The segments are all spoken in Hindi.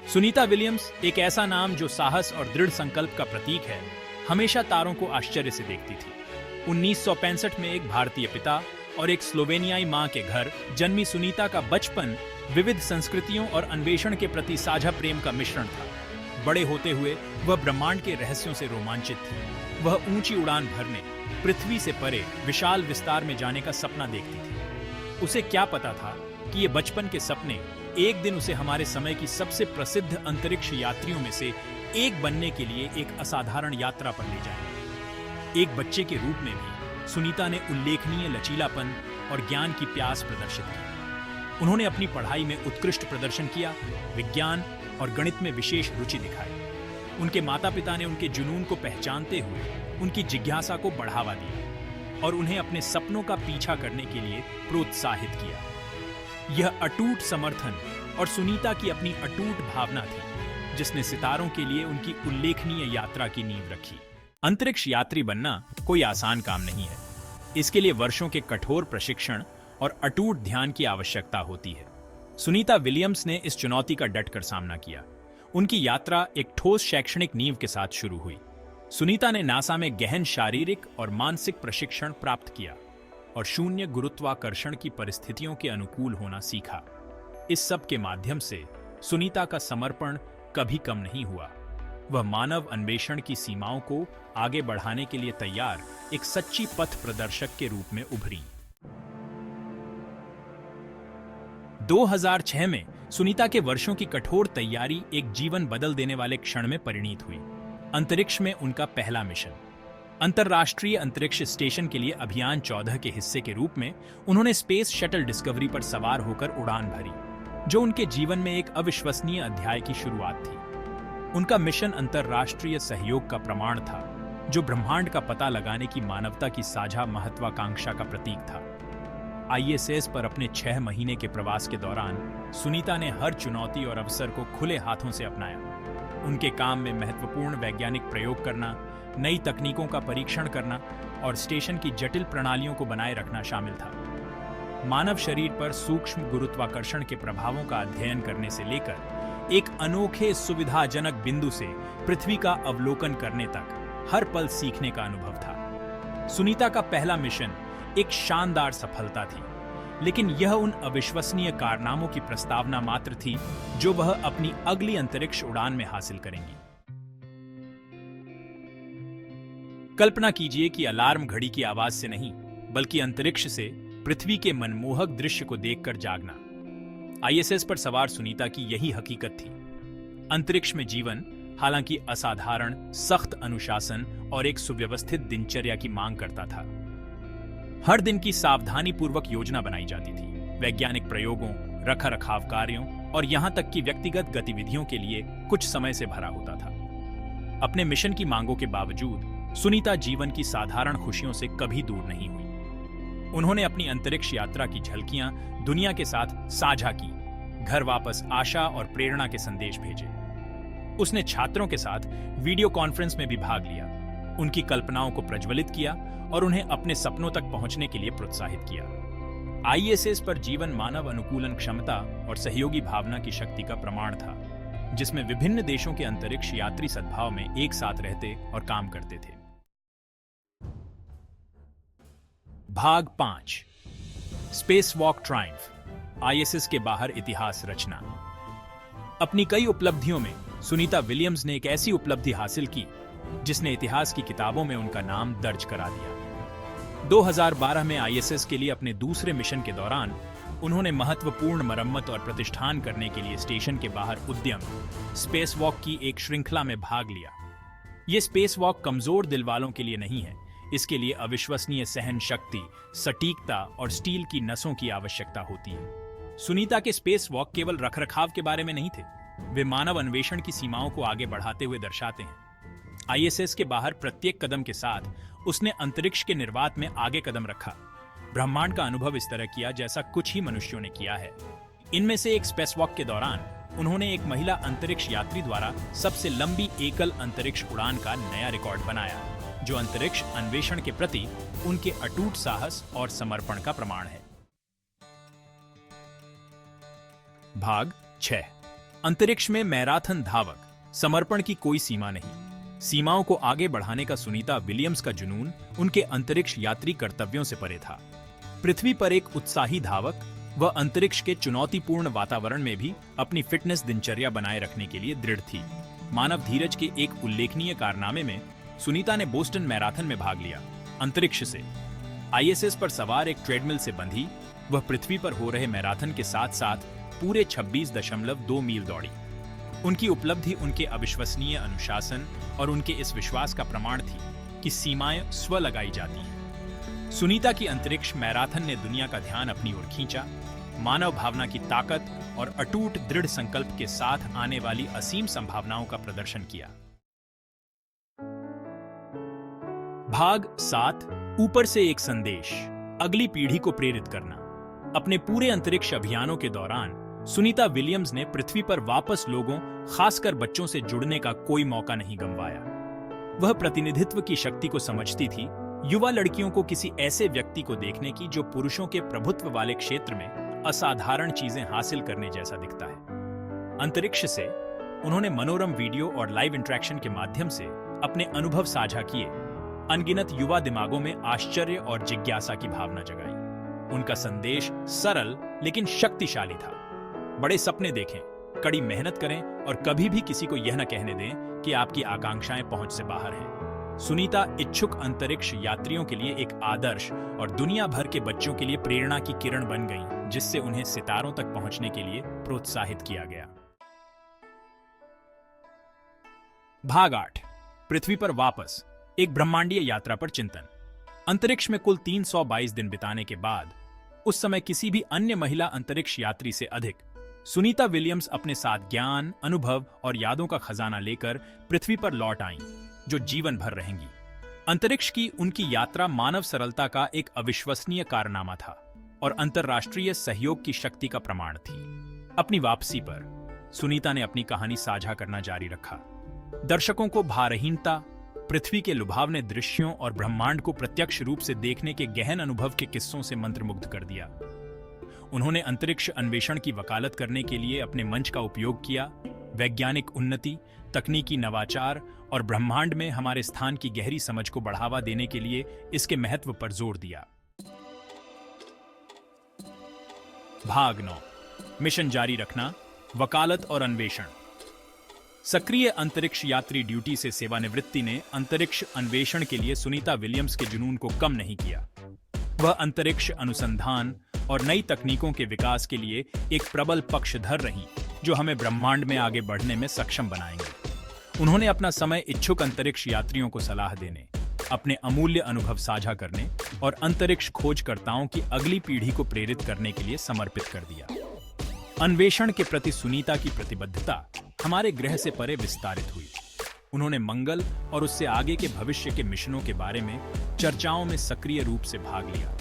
सुनीता विलियम्स एक ऐसा नाम जो साहस और दृढ़ संकल्प का प्रतीक है, हमेशा तारों को आश्चर्य से देखती थी। 1965 में एक भारतीय पिता और एक स्लोवेनियाई मां के घर जन्मी सुनीता का बचपन विविध संस्कृतियों और अन्वेषण के प्रति साझा प्रेम का मिश्रण था। बड़े होते हुए वह ब्रह्मांड के रहस्यों से रोमांचित थी। वह ऊंची उड़ान भरने, पृथ्वी से परे विशाल विस्तार में जाने का सपना देखती थी। उसे क्या पता था कि ये बचपन के सपने एक दिन उसे हमारे समय की सबसे प्रसिद्ध अंतरिक्ष यात्रियों में से एक बनने के लिए एक असाधारण यात्रा पर ले जाएंगे। एक बच्चे के रूप में भी सुनीता ने उल्लेखनीय लचीलापन और ज्ञान की प्यास प्रदर्शित की। उन्होंने अपनी पढ़ाई में उत्कृष्ट प्रदर्शन किया, विज्ञान और गणित में विशेष रुचि दिखाई। उनके माता पिता ने उनके जुनून को पहचानते हुए उनकी जिज्ञासा को बढ़ावा दिया और उन्हें अपने सपनों का पीछा करने के लिए प्रोत्साहित किया। यह अटूट समर्थन और सुनीता की अपनी अटूट भावना थी जिसने सितारों के लिए उनकी उल्लेखनीय यात्रा की नींव रखी। अंतरिक्ष यात्री बनना कोई आसान काम नहीं है। इसके लिए वर्षों के कठोर प्रशिक्षण और अटूट ध्यान की आवश्यकता होती है। सुनीता विलियम्स ने इस चुनौती का डटकर सामना किया। उनकी यात्रा एक ठोस शैक्षणिक नींव के साथ शुरू हुई। सुनीता ने नासा में गहन शारीरिक और मानसिक प्रशिक्षण प्राप्त किया और शून्य गुरुत्वाकर्षण की परिस्थितियों के अनुकूल होना सीखा। इस सब के माध्यम से सुनीता का समर्पण कभी कम नहीं हुआ। वह मानव अन्वेषण की सीमाओं को आगे बढ़ाने के लिए तैयार एक सच्ची पथ प्रदर्शक के रूप में उभरी। 2006 में सुनीता के वर्षों की कठोर तैयारी एक जीवन बदल देने वाले क्षण में परिणीत हुई। अंतरिक्ष में उनका पहला मिशन। अंतर्राष्ट्रीय अंतरिक्ष स्टेशन के लिए अभियान 14 के हिस्से के रूप में उन्होंने स्पेस शटल डिस्कवरी पर सवार होकर उड़ान भरी, जो उनके जीवन में एक अविश्वसनीय अध्याय की शुरुआत थी। उनका मिशन अंतर्राष्ट्रीय सहयोग का प्रमाण था, जो ब्रह्मांड का पता लगाने की मानवता की साझा महत्वाकांक्षा का प्रतीक था। ISS पर अपने 6 महीने के प्रवास के दौरान सुनीता ने हर चुनौती और अवसर को खुले हाथों से अपनाया। उनके काम में महत्वपूर्ण वैज्ञानिक प्रयोग करना, नई तकनीकों का परीक्षण करना और स्टेशन की जटिल प्रणालियों को बनाए रखना शामिल था। मानव शरीर पर सूक्ष्म गुरुत्वाकर्षण के प्रभावों का अध्ययन करने से लेकर एक अनोखे सुविधाजनक बिंदु से पृथ्वी का अवलोकन करने तक हर पल सीखने का अनुभव था। सुनीता का पहला मिशन एक शानदार सफलता थी, लेकिन यह उन अविश्वसनीय कारनामों की प्रस्तावना मात्र थी जो वह अपनी अगली अंतरिक्ष उड़ान में हासिल करेंगी। कल्पना कीजिए कि अलार्म घड़ी की आवाज से नहीं, बल्कि अंतरिक्ष से पृथ्वी के मनमोहक दृश्य को देखकर जागना। ISS पर सवार सुनीता की यही हकीकत थी। अंतरिक्ष में जीवन, हालांकि असाधारण, सख्त अनुशासन और एक सुव्यवस्थित दिनचर्या की मांग करता था। हर दिन की सावधानीपूर्वक योजना बनाई जाती थी। वैज्ञानिक प्रयोगों, रखरखाव कार्यों और यहां तक कि व्यक्तिगत गतिविधियों के लिए कुछ समय से भरा होता था। अपने मिशन की मांगों के बावजूद सुनीता जीवन की साधारण खुशियों से कभी दूर नहीं हुई। उन्होंने अपनी अंतरिक्ष यात्रा की झलकियां दुनिया के साथ साझा की, घर वापस आशा और प्रेरणा के संदेश भेजे। उसने छात्रों के साथ वीडियो कॉन्फ्रेंस में भी भाग लिया, उनकी कल्पनाओं को प्रज्वलित किया और उन्हें अपने सपनों तक पहुंचने के लिए प्रोत्साहित किया। ISS पर जीवन मानव अनुकूलन क्षमता और सहयोगी भावना की शक्ति का प्रमाण था, जिसमें विभिन्न देशों के अंतरिक्ष यात्री सद्भाव में एक साथ रहते और काम करते थे। भाग 5, स्पेस वॉक ट्रायम्फ, ISS के बाहर इतिहास रचना। अपनी कई उपलब्धियों में सुनीता विलियम्स ने एक ऐसी उपलब्धि हासिल की जिसने इतिहास की किताबों में उनका नाम दर्ज करा दिया। 2012 में ISS के लिए अपने दूसरे मिशन के दौरान उन्होंने महत्वपूर्ण मरम्मत और प्रतिष्ठान करने के लिए स्टेशन के बाहर उद्यम स्पेस वॉक की एक श्रृंखला में भाग लिया। यह स्पेस वॉक कमजोर दिल वालों के लिए नहीं है। इसके लिए अविश्वसनीय सहन शक्ति, सटीकता और स्टील की नसों की आवश्यकता होती है। सुनीता के स्पेस वॉक केवल रखरखाव के बारे में नहीं थे, वे मानव अन्वेषण की सीमाओं को आगे बढ़ाते हुए दर्शाते हैं। ISS के बाहर प्रत्येक कदम के साथ उसने अंतरिक्ष के निर्वात में आगे कदम रखा, ब्रह्मांड का अनुभव इस तरह किया जैसा कुछ ही मनुष्यों ने किया है। इनमें से एक स्पेस वॉक के दौरान उन्होंने एक महिला अंतरिक्ष यात्री द्वारा सबसे लंबी एकल अंतरिक्ष उड़ान का नया रिकॉर्ड बनाया, जो अंतरिक्ष अन्वेषण के प्रति उनके अटूट साहस और समर्पण का प्रमाण है। भाग 6, अंतरिक्ष में मैराथन धावक, समर्पण की कोई सीमा नहीं। सीमाओं को आगे बढ़ाने का सुनीता विलियम्स का जुनून उनके अंतरिक्ष यात्री कर्तव्यों से परे था। पृथ्वी पर एक उत्साही धावक, वह अंतरिक्ष के चुनौतीपूर्ण वातावरण में भी अपनी फिटनेस दिनचर्या बनाए रखने के लिए दृढ़ थी। मानव धीरज के एक उल्लेखनीय कारनामे में सुनीता ने बोस्टन मैराथन में भाग लिया। अंतरिक्ष से आईएसएस पर सवार एक ट्रेडमिल से बंधी वह पृथ्वी पर हो रहे मैराथन के साथ साथ पूरे 26.2 मील दौड़ी। उनकी उपलब्धि उनके अविश्वसनीय अनुशासन और उनके इस विश्वास का प्रमाण थी कि सीमाएं स्व लगाई जाती हैं। सुनीता की अंतरिक्ष मैराथन ने दुनिया का ध्यान अपनी ओर खींचा। मानव भावना की ताकत और अटूट दृढ़ संकल्प के साथ आने वाली असीम संभावनाओं का प्रदर्शन किया। भाग 7, ऊपर से एक संदेश, अगली पीढ़ी को प्रेरित करना। अपने पूरे अंतरिक्ष अभियानों के दौरान सुनीता विलियम्स ने पृथ्वी पर वापस लोगों, खासकर बच्चों से जुड़ने का कोई मौका नहीं गंवाया। वह प्रतिनिधित्व की शक्ति को समझती थी, युवा लड़कियों को किसी ऐसे व्यक्ति को देखने की जो पुरुषों के प्रभुत्व वाले क्षेत्र में असाधारण चीजें हासिल करने जैसा दिखता है। अंतरिक्ष से उन्होंने मनोरम वीडियो और लाइव इंटरेक्शन के माध्यम से अपने अनुभव साझा किए, अनगिनत युवा दिमागों में आश्चर्य और जिज्ञासा की भावना जगाई। उनका संदेश सरल लेकिन शक्तिशाली था। बड़े सपने देखें, कड़ी मेहनत करें और कभी भी किसी को यह न कहने दें कि आपकी आकांक्षाएं पहुंच से बाहर हैं। सुनीता इच्छुक अंतरिक्ष यात्रियों के लिए एक आदर्श और दुनिया भर के बच्चों के लिए प्रेरणा की किरण बन गईं, जिससे उन्हें सितारों तक पहुंचने के लिए प्रोत्साहित किया गया। भाग 8, पृथ्वी पर वापस, एक ब्रह्मांडीय यात्रा पर चिंतन। अंतरिक्ष में कुल 322 दिन बिताने के बाद उस समय किसी भी अन्य महिला अंतरिक्ष यात्री से अधिक सुनीता विलियम्स अपने साथ ज्ञान, अनुभव और यादों का खजाना लेकर पृथ्वी पर लौट आईं, जो जीवन भर रहेंगी। अंतरिक्ष की उनकी यात्रा मानव सरलता का एक अविश्वसनीय कारनामा था और अंतर्राष्ट्रीय सहयोग की शक्ति का प्रमाण थी। अपनी वापसी पर सुनीता ने अपनी कहानी साझा करना जारी रखा। दर्शकों को भारहीनता, पृथ्वी के लुभावने दृश्यों और ब्रह्मांड को प्रत्यक्ष रूप से देखने के गहन अनुभव के किस्सों से मंत्रमुग्ध कर दिया। उन्होंने अंतरिक्ष अन्वेषण की वकालत करने के लिए अपने मंच का उपयोग किया, वैज्ञानिक उन्नति, तकनीकी नवाचार और ब्रह्मांड में हमारे स्थान की गहरी समझ को बढ़ावा देने के लिए इसके महत्व पर जोर दिया। भाग 9, मिशन जारी रखना, वकालत और अन्वेषण। सक्रिय अंतरिक्ष यात्री ड्यूटी से सेवानिवृत्ति ने अंतरिक्ष अन्वेषण के लिए सुनीता विलियम्स के जुनून को कम नहीं किया। वह अंतरिक्ष अनुसंधान और नई तकनीकों के विकास के लिए एक प्रबल पक्षधर रहीं, जो हमें ब्रह्मांड में आगे बढ़ने में सक्षम बनाएंगे। उन्होंने अपना समय इच्छुक अंतरिक्ष यात्रियों को सलाह देने, अपने अमूल्य अनुभव साझा करने और अंतरिक्ष खोजकर्ताओं की अगली पीढ़ी को प्रेरित करने के लिए समर्पित कर दिया। अन्वेषण के प्रति सुनीता की प्रतिबद्धता हमारे ग्रह से परे विस्तारित हुई। उन्होंने मंगल और उससे आगे के भविष्य के मिशनों के बारे में चर्चाओं में सक्रिय रूप से भाग लिया।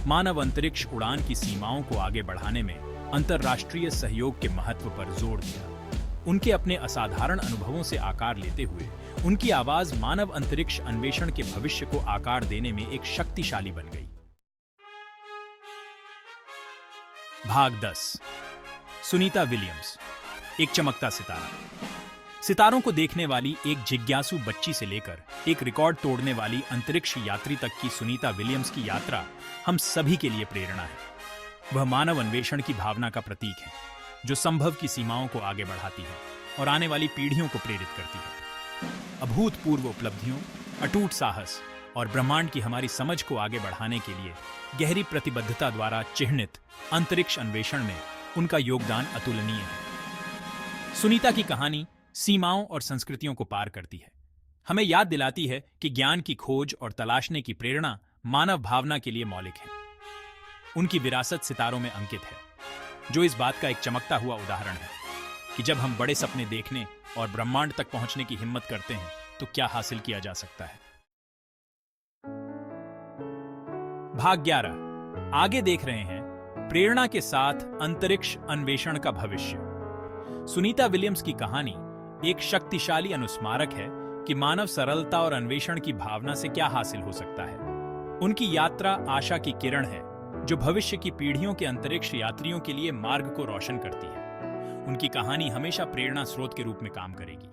मानव अंतरिक्ष उड़ान की सीमाओं को आगे बढ़ाने में अंतर्राष्ट्रीय सहयोग के महत्व पर जोर दिया। उनके अपने असाधारण अनुभवों से आकार लेते हुए उनकी आवाज मानव अंतरिक्ष अन्वेषण के भविष्य को आकार देने में एक शक्तिशाली बन गई। भाग 10, सुनीता विलियम्स, एक चमकता सितारा। सितारों को देखने वाली एक जिज्ञासु बच्ची से लेकर एक रिकॉर्ड तोड़ने वाली अंतरिक्ष यात्री तक की सुनीता विलियम्स की यात्रा हम सभी के लिए प्रेरणा है। वह मानव अन्वेषण की भावना का प्रतीक है, जो संभव की सीमाओं को आगे बढ़ाती है और आने वाली पीढ़ियों को प्रेरित करती है। अभूतपूर्व उपलब्धियों, अटूट साहस और ब्रह्मांड की हमारी समझ को आगे बढ़ाने के लिए गहरी प्रतिबद्धता द्वारा चिह्नित अंतरिक्ष अन्वेषण में उनका योगदान अतुलनीय है। सुनीता की कहानी सीमाओं और संस्कृतियों को पार करती है, हमें याद दिलाती है कि ज्ञान की खोज और तलाशने की प्रेरणा मानव भावना के लिए मौलिक है। उनकी विरासत सितारों में अंकित है, जो इस बात का एक चमकता हुआ उदाहरण है कि जब हम बड़े सपने देखने और ब्रह्मांड तक पहुंचने की हिम्मत करते हैं तो क्या हासिल किया जा सकता है। भाग 11, आगे देख रहे हैं प्रेरणा के साथ अंतरिक्ष अन्वेषण का भविष्य। सुनीता विलियम्स की कहानी एक शक्तिशाली अनुस्मारक है कि मानव सरलता और अन्वेषण की भावना से क्या हासिल हो सकता है। उनकी यात्रा आशा की किरण है, जो भविष्य की पीढ़ियों के अंतरिक्ष यात्रियों के लिए मार्ग को रोशन करती है। उनकी कहानी हमेशा प्रेरणा स्रोत के रूप में काम करेगी।